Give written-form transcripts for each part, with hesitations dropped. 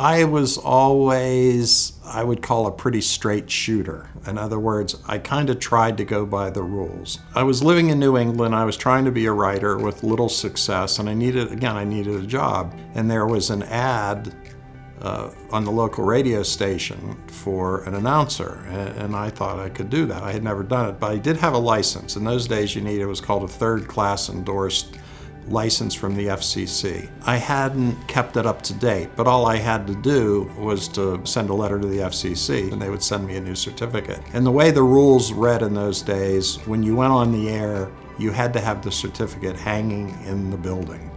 I was always, I would call a pretty straight shooter. In other words, I kind of tried to go by the rules. I was living in New England. I was trying to be a writer with little success, and I needed a job. And there was an ad on the local radio station for an announcer, and I thought I could do that. I had never done it, but I did have a license. In those days, it was called a third-class endorsed license from the FCC. I hadn't kept it up to date, but all I had to do was to send a letter to the FCC, and they would send me a new certificate. And the way the rules read in those days, when you went on the air, you had to have the certificate hanging in the building.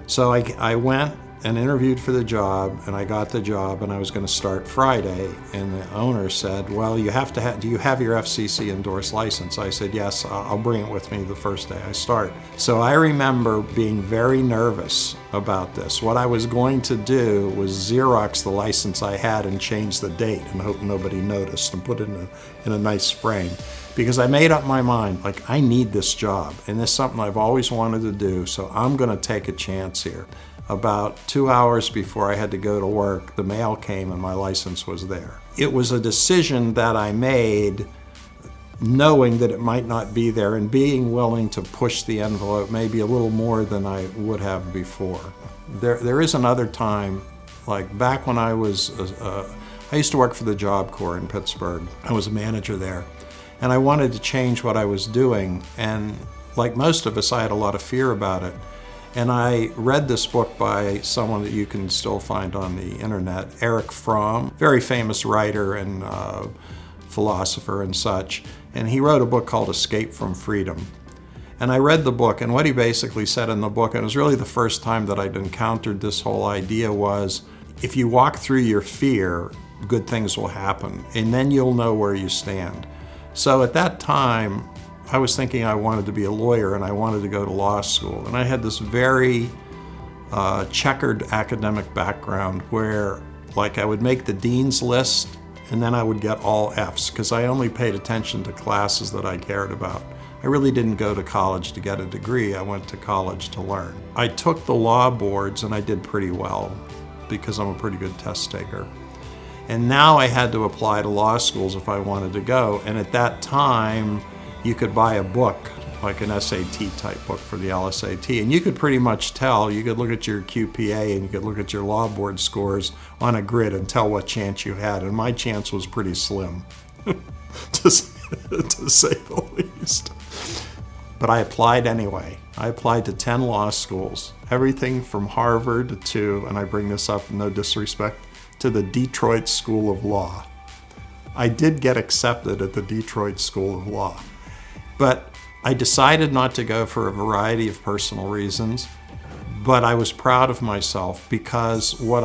So I went and interviewed for the job, and I got the job, and I was going to start Friday, and the owner said, well, do you have your FCC endorsed license? I said, yes, I'll bring it with me the first day I start. So I remember being very nervous about this. What I was going to do was Xerox the license I had and change the date and hope nobody noticed and put it in a nice frame. Because I made up my mind, like, I need this job, and this is something I've always wanted to do, so I'm going to take a chance here. About 2 hours before I had to go to work, the mail came and my license was there. It was a decision that I made knowing that it might not be there and being willing to push the envelope maybe a little more than I would have before. There is another time, like back when I used to work for the Job Corps in Pittsburgh. I was a manager there, and I wanted to change what I was doing, and like most of us, I had a lot of fear about it. And I read this book by someone that you can still find on the internet, Erich Fromm, very famous writer and philosopher and such. And he wrote a book called Escape from Freedom. And I read the book, and what he basically said in the book, and it was really the first time that I'd encountered this whole idea, was if you walk through your fear, good things will happen, and then you'll know where you stand. So at that time, I was thinking I wanted to be a lawyer and I wanted to go to law school. And I had this very checkered academic background where, like, I would make the dean's list and then I would get all F's because I only paid attention to classes that I cared about. I really didn't go to college to get a degree. I went to college to learn. I took the law boards and I did pretty well because I'm a pretty good test taker. And now I had to apply to law schools if I wanted to go. And at that time, you could buy a book, like an SAT type book for the LSAT, and you could pretty much tell, you could look at your QPA and you could look at your law board scores on a grid and tell what chance you had, and my chance was pretty slim, to say the least. But I applied anyway. I applied to 10 law schools, everything from Harvard to, and I bring this up no disrespect, to the Detroit School of Law. I did get accepted at the Detroit School of Law. But I decided not to go for a variety of personal reasons, but I was proud of myself because what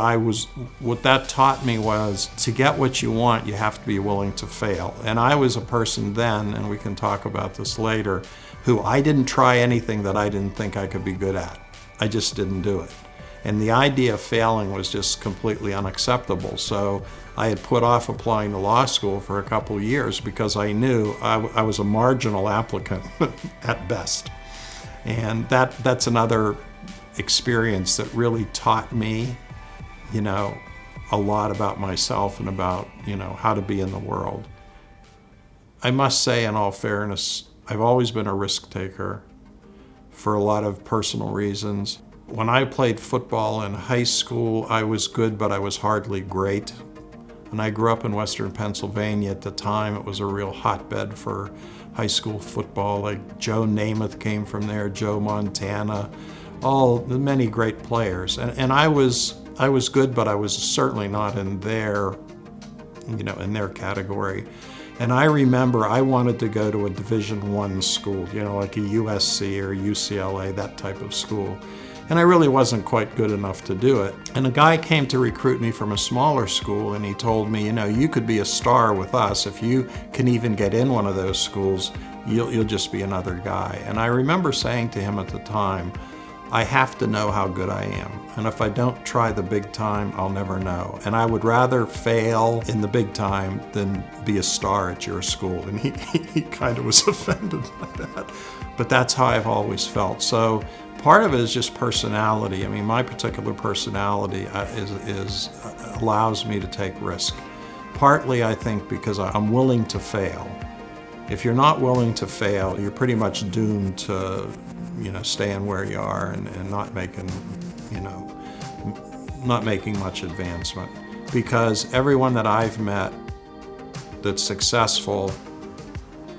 that taught me was to get what you want, you have to be willing to fail. And I was a person then, and we can talk about this later, who I didn't try anything that I didn't think I could be good at. I just didn't do it. And the idea of failing was just completely unacceptable. So I had put off applying to law school for a couple of years because I knew I was a marginal applicant at best. And that's another experience that really taught me, a lot about myself and about, how to be in the world. I must say, in all fairness, I've always been a risk taker for a lot of personal reasons. When I played football in high school, I was good, but I was hardly great. And I grew up in Western Pennsylvania. At the time, it was a real hotbed for high school football. Like Joe Namath came from there, Joe Montana, all the many great players. And I was good, but I was certainly not in their category. And I remember I wanted to go to a Division I school, like a USC or UCLA, that type of school. And I really wasn't quite good enough to do it. And a guy came to recruit me from a smaller school, and he told me, you could be a star with us. If you can even get in one of those schools, you'll just be another guy. And I remember saying to him at the time, I have to know how good I am. And if I don't try the big time, I'll never know. And I would rather fail in the big time than be a star at your school. And he kind of was offended by that. But that's how I've always felt. So Part of it is just personality. I mean, my particular personality allows me to take risk. Partly, I think, because I'm willing to fail. If you're not willing to fail, you're pretty much doomed to, staying where you are and not making much advancement. Because everyone that I've met that's successful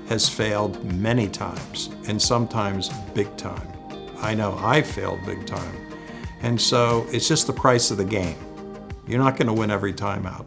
has failed many times, and sometimes big time. I know I failed big time. And so it's just the price of the game. You're not going to win every time out.